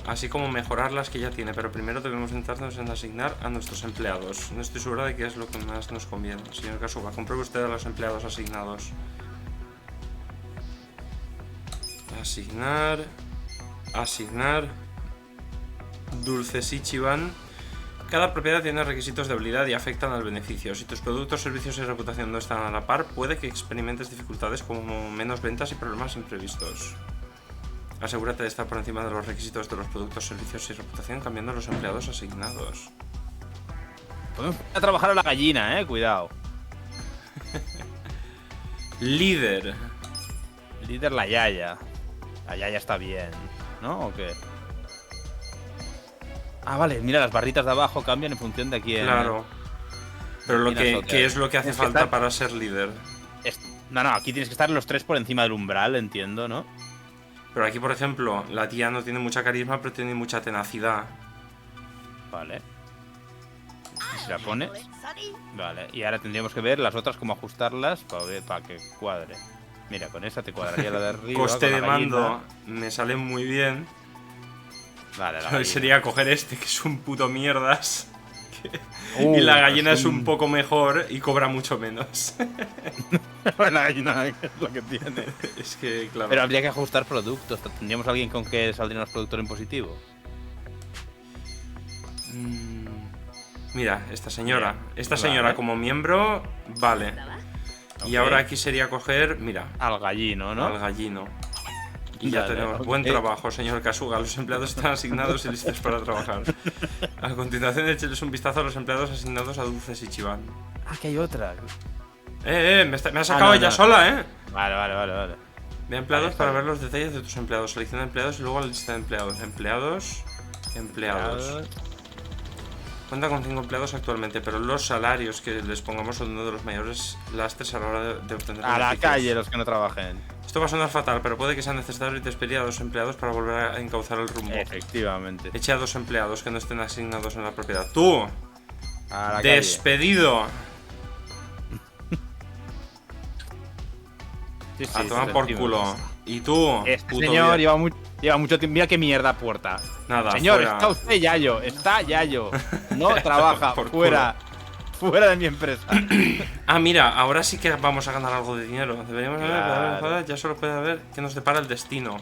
así como mejorar las que ya tiene, pero primero debemos centrarnos en asignar a nuestros empleados. No estoy segura de qué es lo que más nos conviene. Señor Kasuga, compruebe usted a los empleados asignados. Asignar. Dulces Ichiban. Cada propiedad tiene requisitos de habilidad y afectan al beneficio. Si tus productos, servicios y reputación no están a la par, puede que experimentes dificultades como menos ventas y problemas imprevistos. Asegúrate de estar por encima de los requisitos de los productos, servicios y reputación cambiando los empleados asignados. Podemos a trabajar a la gallina, cuidado. Líder. Líder la Yaya. La Yaya está bien, ¿no? ¿O qué? Ah, vale, mira, las barritas de abajo cambian en función de quién. Claro. Pero ¿qué es lo que hace falta para ser líder? No, aquí tienes que estar los 3 por encima del umbral, entiendo, ¿no? Pero aquí, por ejemplo, la tía no tiene mucha carisma, pero tiene mucha tenacidad. Vale. ¿Y si la pones? Vale, y ahora tendríamos que ver las otras cómo ajustarlas para que cuadre. Mira, con esta te cuadraría la de arriba. Coste de mando me sale muy bien. Vale, sería coger este, que es un puto mierdas. Y la gallina es un poco mejor y cobra mucho menos. La gallina es lo que tiene. Es que, claro. Pero habría que ajustar productos. ¿Tendríamos a alguien con que saldrían los productos en positivo? Mira, esta señora. Esta señora como miembro, vale. Y ahora aquí sería coger, mira. Al gallino, ¿no? Al gallino. Y ya tenemos. Buen trabajo, señor Kasuga. Los empleados están asignados y listos para trabajar. A continuación, écheles un vistazo a los empleados asignados a Dulces Ichiban. Ah, que hay otra. Me ha sacado ella sola, ¿eh? Vale. Ve a empleados para ver los detalles de tus empleados. Selecciona empleados y luego la lista de empleados. Empleados. Cuenta con 5 empleados actualmente, pero los salarios que les pongamos son uno de los mayores lastres a la hora de obtener a la calle los que no trabajen. Esto va a sonar fatal, pero puede que sea necesario despedir a 2 empleados para volver a encauzar el rumbo. Efectivamente. Eche a 2 empleados que no estén asignados en la propiedad. ¡Tú! A la ¡Despedido! Sí, A tomar por culo. Y tú, este puto señor viejo. lleva mucho tiempo. Mira qué mierda puerta. Nada, Señor, fuera. está usted yayo. Está yayo. No trabaja. Por Fuera. Fuera de mi empresa. Ah, mira, ahora sí que vamos a ganar algo de dinero. Deberíamos Claro. ver, ya solo puede haber que nos depara el destino.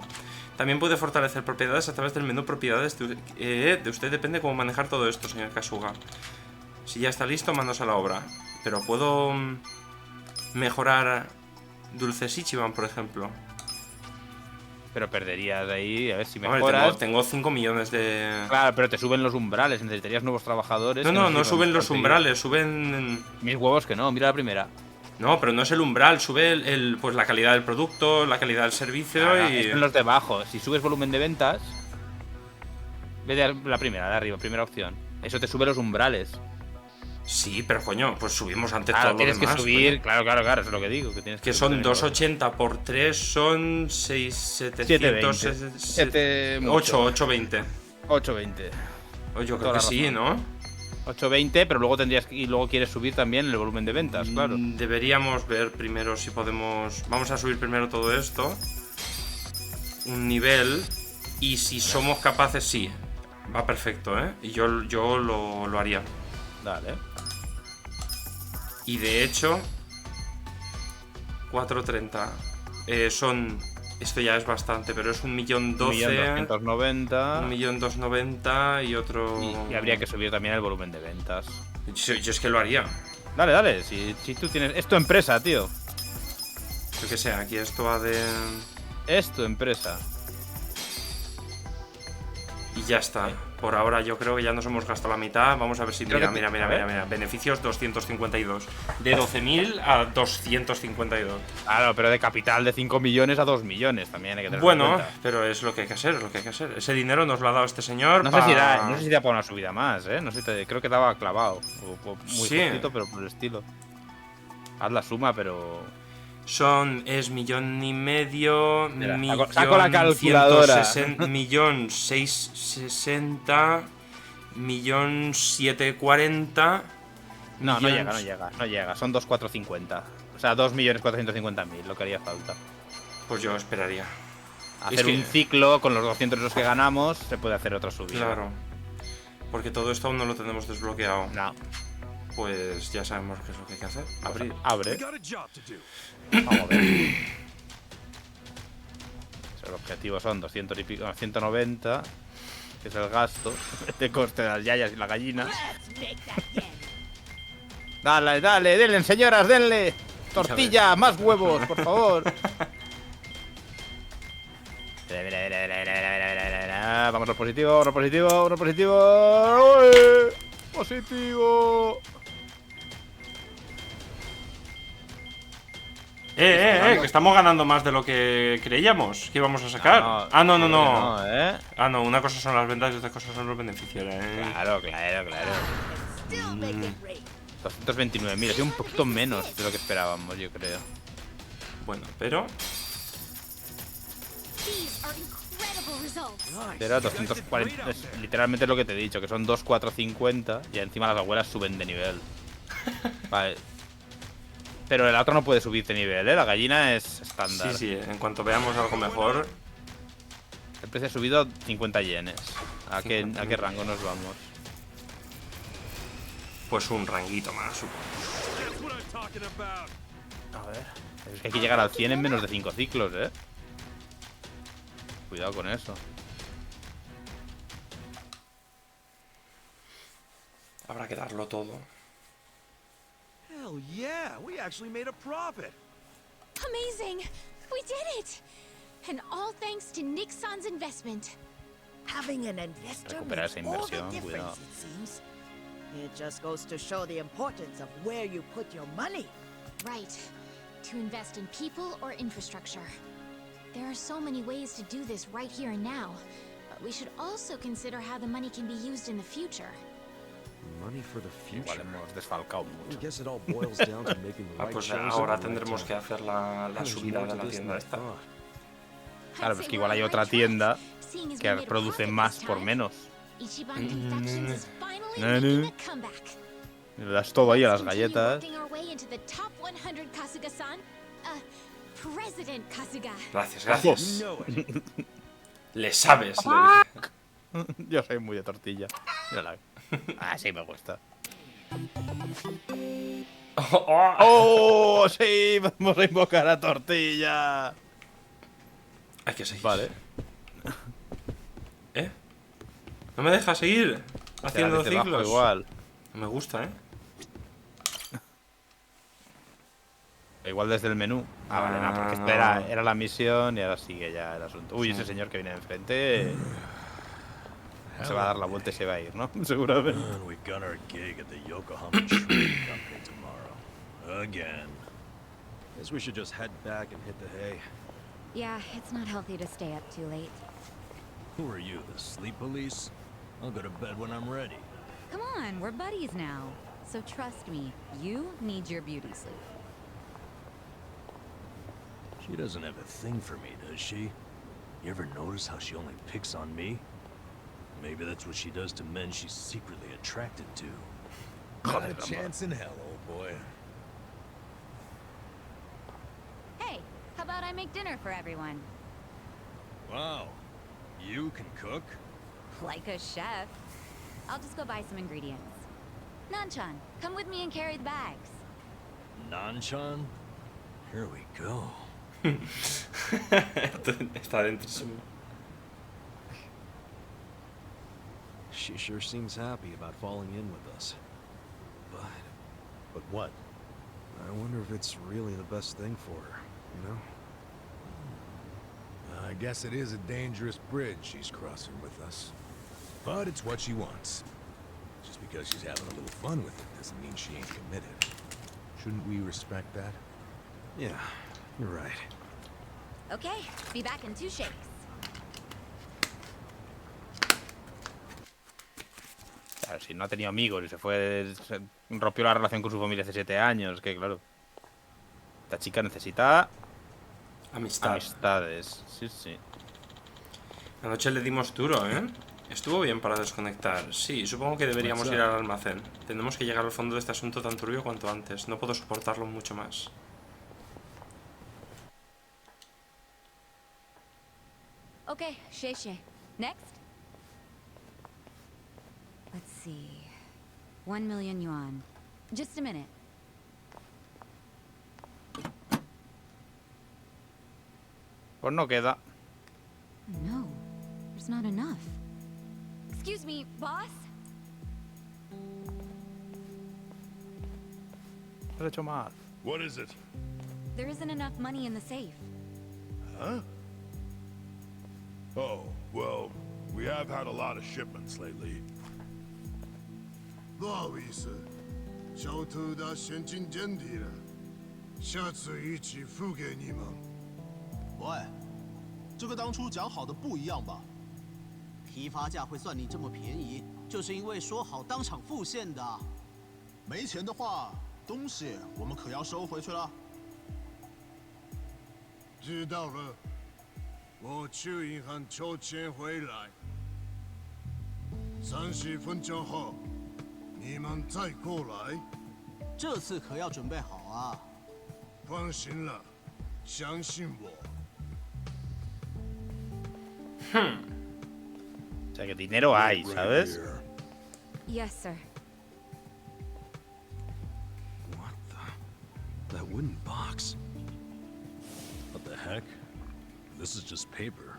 También puede fortalecer propiedades a través del menú propiedades. De usted depende cómo manejar todo esto, señor Kasuga. Si ya está listo, manos a la obra. Pero puedo mejorar Dulces Ichiban, por ejemplo. Pero perderías ahí, a ver si Hombre, mejoras. tengo 5 millones de... Claro, pero te suben los umbrales, necesitarías nuevos trabajadores. No suben los umbrales, suben... Mis huevos que no, mira la primera. No, pero no es el umbral, sube pues la calidad del producto, la calidad del servicio y... Son los de abajo. Si subes volumen de ventas, ve de la primera, de arriba, primera opción. Eso te sube los umbrales. Sí, pero coño, pues subimos antes Claro, todo lo tienes demás. que subir, coño. claro, eso es lo que digo. Que Son 280 por 3, son 700... 820. 820. Oye, yo creo que sí, ¿no? 820, pero luego luego quieres subir también el volumen de ventas, claro. Deberíamos ver primero si podemos... Vamos a subir primero todo esto. Un nivel. Y si somos capaces, sí. Va perfecto, ¿eh? Y yo lo haría. Dale. Y de hecho 430 son... Esto ya es bastante, pero es 1.012.000. 1.290.000. 1.290.000 y otro... Y habría que subir también el volumen de ventas. Yo es que lo haría. Dale, si tú tienes... Es tu empresa, tío. Yo que sé, aquí esto va de... Es tu empresa. Y ya está. Por ahora yo creo que ya nos hemos gastado la mitad. Vamos a ver si... Mira. Beneficios 252. De 12.000 a 252. Claro, pero de capital de 5 millones a 2 millones también hay que tener Bueno, en cuenta. pero es lo que hay que hacer, Ese dinero nos lo ha dado este señor. No sé si da para una subida más, ¿eh? No sé, creo que daba clavado. Muy justito, pero por el estilo. Haz la suma, pero... Es 1,5 millones. Saco la calculadora. 1.660.000. 1.740.000. No llega. Son 2.450. O sea, 2.450.000 lo que haría falta. Pues yo esperaría. Hacer un ciclo con los 200 euros que ganamos, se puede hacer otra subida. Claro. Porque todo esto aún no lo tenemos desbloqueado. No. Pues ya sabemos qué es lo que hay que hacer. Abrir. Abre. Vamos a ver. El objetivo son 200 y pico, 190, que es el gasto de coste de las yayas y la gallina. Dale, denle, señoras, denle. Tortilla, más huevos, por favor. Vamos al positivo, ¡Uy! Positivo. Que estamos ganando más de lo que creíamos que íbamos a sacar. No. No, una cosa son las ventas y otra cosa son los beneficios, Claro. 229.000, es un poquito menos de lo que esperábamos, yo creo. Bueno, pero... Pero 240, es literalmente lo que te he dicho, que son 2.450 y encima las abuelas suben de nivel. Vale. Pero el otro no puede subir de nivel, ¿eh? La gallina es estándar. Sí, en cuanto veamos algo mejor. El precio ha subido 50 yenes. ¿A qué rango nos vamos? Pues un ranguito más, supongo. A ver. Es que hay que llegar al 100 en menos de 5 ciclos, ¿eh? Cuidado con eso. Habrá que darlo todo. Hell yeah, we actually made a profit. Amazing! We did it! And all thanks to Nick-san's investment. Having an investor Recuperar esa makes all the inversión, difference, cuidado. it seems. It just goes to show the importance of where you put your money. Right. To invest in people or infrastructure. There are so many ways to do this right here and now. But we should also consider how the money can be used in the future. Money for the future. Igual hemos desfalcado I mucho. guess it all boils down to making the right Pues choice ahora at the right tendremos que time. hacer la There's subida more de to la this than tienda I esta. thought. Claro, pues que igual hay otra tienda que produce más por menos. Le das todo ahí a las galletas. President Kasuga. Gracias, gracias. Le sabes, le dije. Yo soy muy de tortilla. Mírala. Ah, sí me gusta. ¡Oh! ¡Sí! Vamos a invocar a tortilla. Hay que seguir. Vale. ¿Eh? No me deja seguir haciendo ciclos. Igual. No me gusta, ¿eh? Igual desde el menú. Ah, vale, no, porque esto era la misión y ahora sigue ya el asunto. Uy, ese señor que viene enfrente se va a dar la vuelta y se va a ir, ¿no? Seguramente. We got our gig at the Yokohama Trading Company tomorrow. Again. Guess we should just head back and hit the hay. Yeah, it's not healthy to stay up too late. Who are you, the sleep police? I'll go to bed when I'm ready. Come on, we're buddies now. So trust me, you need your beauty sleep. She doesn't have a thing for me, does she? You ever notice how she only picks on me? Maybe that's what she does to men she's secretly attracted to. Not a chance in hell, old boy. Hey, how about I make dinner for everyone? Wow. You can cook? Like a chef. I'll just go buy some ingredients. Nanchan, come with me and carry the bags. Nanchan? Here we go. Está dentro. She sure seems happy about falling in with us. But what? I wonder if it's really the best thing for her, you know? I guess it is a dangerous bridge she's crossing with us. But it's what she wants. Just because she's having a little fun with it doesn't mean she ain't committed. Shouldn't we respect that? Yeah, you're right. Okay, be back in 2 shakes. Claro, si no ha tenido amigos y rompió la relación con su familia hace 7 años, que claro. Esta chica necesita amistades. Sí, sí. Anoche le dimos duro, ¿eh? Estuvo bien para desconectar. Sí, supongo que deberíamos ir al almacén. Tenemos que llegar al fondo de este asunto tan turbio cuanto antes. No puedo soportarlo mucho más. Okay, Shay. Next? Let's see. 1 million yuan. Just a minute. Pues no queda. No, there's not enough. Excuse me, boss? Lo he hecho mal. What is it? There isn't enough money in the safe. Huh? Oh, well, we have had a lot of shipments lately. 不好意思，小偷的现金见底了，下次一起付给你们。喂，这个当初讲好的不一样吧？批发价会算你这么便宜，就是因为说好当场付现的。没钱的话，东西我们可要收回去了。知道了，我去银行抽钱回来。30分钟后。 你们再过来，这次可要准备好啊！放心了，相信我。O sea que dinero hay, ¿sabes? Yes, sir. What the? That wooden box? What the heck? This is just paper.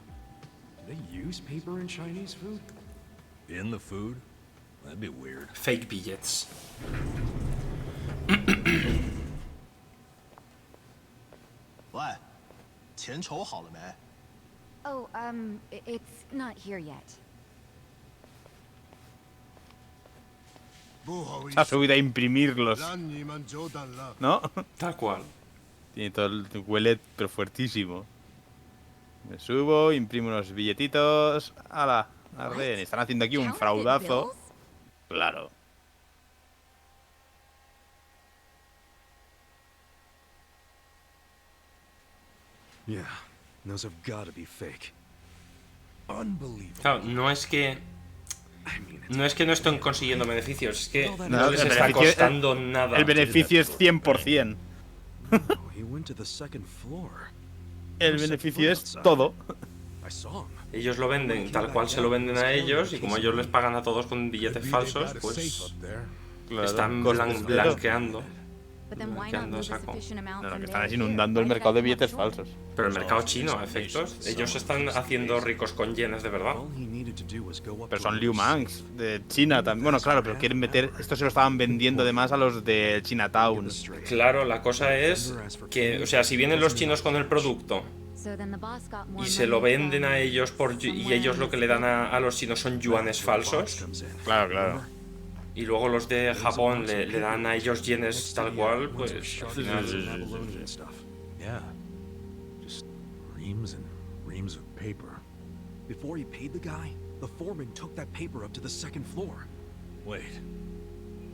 Do they use paper in Chinese food? In the food? That'd be weird. Fake billets. 喂，钱筹好了没？ Oh, it's not here yet. 不好意 Se ha 思， subido a imprimirlos, 让你们久等了。 ¿no? Tal cual. Tiene todo el huele, pero fuertísimo. Me subo, imprimo unos billetitos. ¡Hala! Arden. Están haciendo aquí un fraudazo. Claro. Yeah, those have got to be fake. Unbelievable. Claro, no es que no estén consiguiendo beneficios, es que no les el está beneficio- costando nada. El beneficio es 100%. Oh, he went to the second floor. El beneficio es todo. Ellos lo venden tal cual se lo venden a ellos, y como ellos les pagan a todos con billetes falsos, pues están blanqueando. Saco. No, que están inundando el mercado de billetes falsos. Pero el mercado chino, a efectos, ellos están haciendo ricos con yenes de verdad. Pero son Liu Mangs de China también. Bueno, claro, pero quieren meter. Esto se lo estaban vendiendo además a los de Chinatown. Claro, la cosa es que, o sea, si vienen los chinos con el producto y se lo venden a ellos y ellos lo que le dan a los chinos son yuanes falsos. Claro, claro. Y luego los de Japón le dan a ellos yenes tal cual, pues al final... Yeah. Just reams and reams of paper. Before he paid the guy, the foreman took that paper up to the second floor. Wait.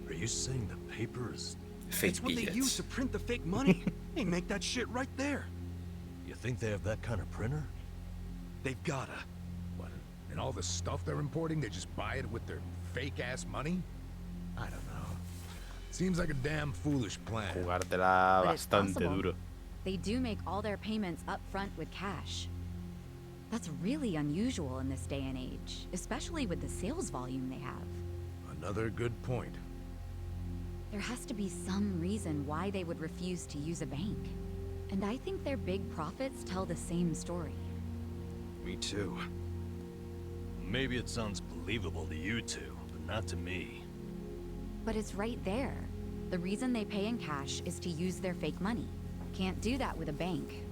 Are you saying the paper is fake It's what they billets? use to print the fake money. They make that shit right there. You think they have that kind of printer? They've gotta. What? And all the stuff they're importing, they just buy it with their fake-ass money? I don't know. Seems like a damn foolish plan. Jugártela But it's bastante possible. duro. They do make all their payments up front with cash. That's really unusual in this day and age, especially with the sales volume they have. Another good point. There has to be some reason why they would refuse to use a bank. And I think their big profits tell the same story. Me too. Maybe it sounds believable to you two, but not to me. But it's right there. The reason they pay in cash is to use their fake money. Can't do that with a bank.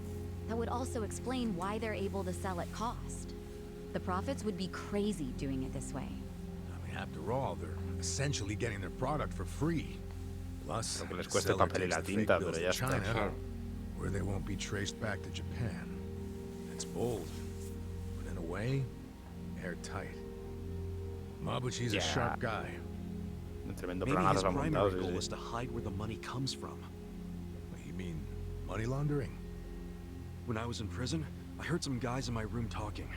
That would also explain why they're able to sell at cost. The profits would be crazy doing it this way. I mean, after all, they're essentially getting their product for free. Plus, Lo que les the cueste el seller papel y takes la the fake tinta, bills pero ya to está. China, Claro. where they won't be traced back to Japan. It's bold, but in a way, airtight. Mabuchi's a sharp guy. Un tremendo Maybe planazo his se han montado, primary sí, goal sí. is to hide where the money comes from. You mean money laundering? When I was in prison, I heard some guys in my room talking.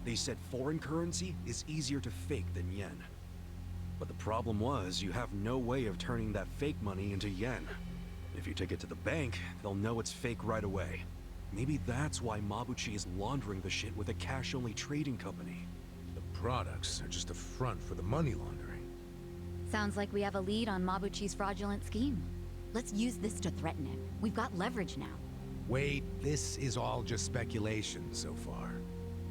They said foreign currency is easier to fake than yen. But the problem was, you have no way of turning that fake money into yen. If you take it to the bank, they'll know it's fake right away. Maybe that's why Mabuchi is laundering the shit with a cash-only trading company. The products are just a front for the money laundering. Sounds like we have a lead on Mabuchi's fraudulent scheme. Let's use this to threaten him. We've got leverage now. Wait, this is all just speculation so far.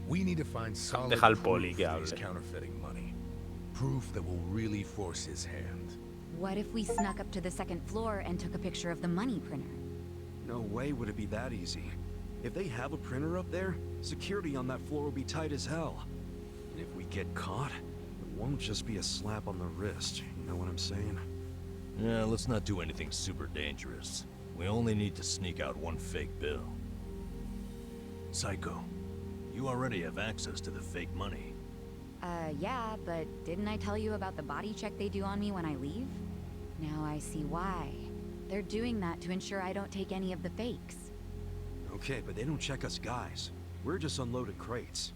We need to find solid Deja al proof poli que that he's hable. counterfeiting money. Proof that will really force his hand. What if we snuck up to the second floor and took a picture of the money printer? No way would it be that easy. If they have a printer up there, security on that floor will be tight as hell. And if we get caught, it won't just be a slap on the wrist, you know what I'm saying? Yeah, let's not do anything super dangerous. We only need to sneak out one fake bill. Psycho, you already have access to the fake money. Yeah, but didn't I tell you about the body check they do on me when I leave? Now I see why. They're doing that to ensure I don't take any of the fakes. Okay, but they don't check us guys. We're just unloaded crates.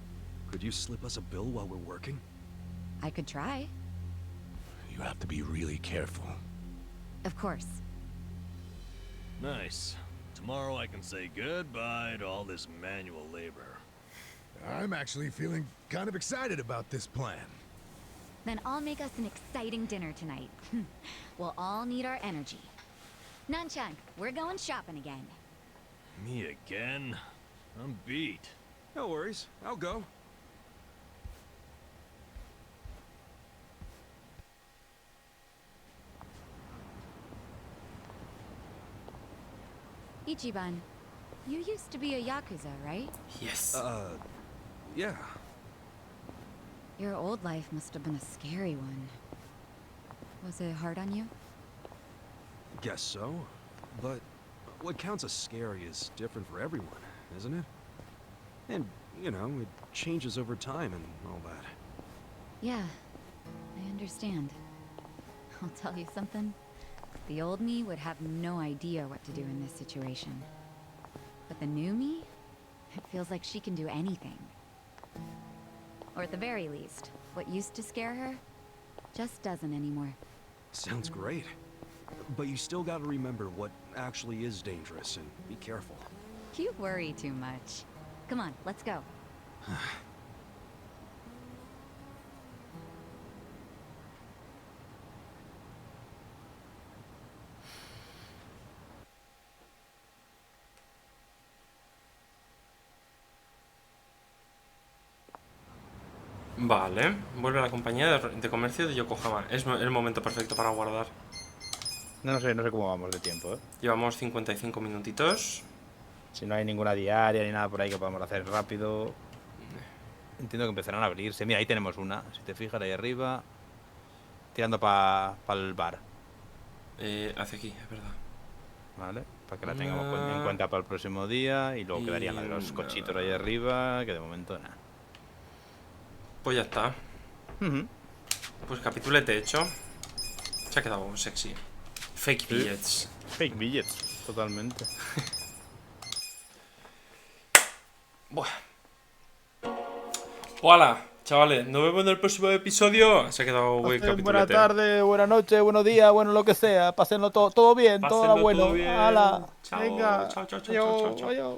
Could you slip us a bill while we're working? I could try. You have to be really careful. Of course. Nice. Tomorrow I can say goodbye to all this manual labor. I'm actually feeling kind of excited about this plan. Then I'll make us an exciting dinner tonight. We'll all need our energy. Nanchan, we're going shopping again. Me again? I'm beat. No worries, I'll go. Ichiban, you used to be a Yakuza, right? Yes. Yeah. Your old life must have been a scary one. Was it hard on you? Guess so. But what counts as scary is different for everyone, isn't it? And, you know, it changes over time and all that. Yeah, I understand. I'll tell you something. The old me would have no idea what to do in this situation. But the new me? It feels like she can do anything. Or at the very least, what used to scare her just doesn't anymore. Sounds great. But you still gotta remember what actually is dangerous and be careful. You worry too much. Come on, let's go. Vale, vuelve a la compañía de comercio de Yokohama. Es el momento perfecto para guardar. No sé cómo vamos de tiempo, ¿eh? Llevamos 55 minutitos. Si no hay ninguna diaria ni nada por ahí que podamos hacer rápido. Entiendo que empezarán a abrirse. Mira, ahí tenemos una. Si te fijas ahí arriba. Tirando para el bar. Hacia aquí, es verdad. Vale, para que la tengamos en cuenta para el próximo día. Y luego quedarían la de los cochitos ahí arriba. Que de momento nada. Pues ya está. Pues capitulete hecho. Se ha quedado sexy. Fake billets. Fake billets, totalmente. Buah. Hola, chavales. Nos vemos en el próximo episodio. Se ha quedado buen capitulete. Buena tarde, buena noche, buenos días, bueno, lo que sea. Pásenlo todo bien, todo lo bueno. Todo bien. Hala. Chao. Venga. Chao. Adiós.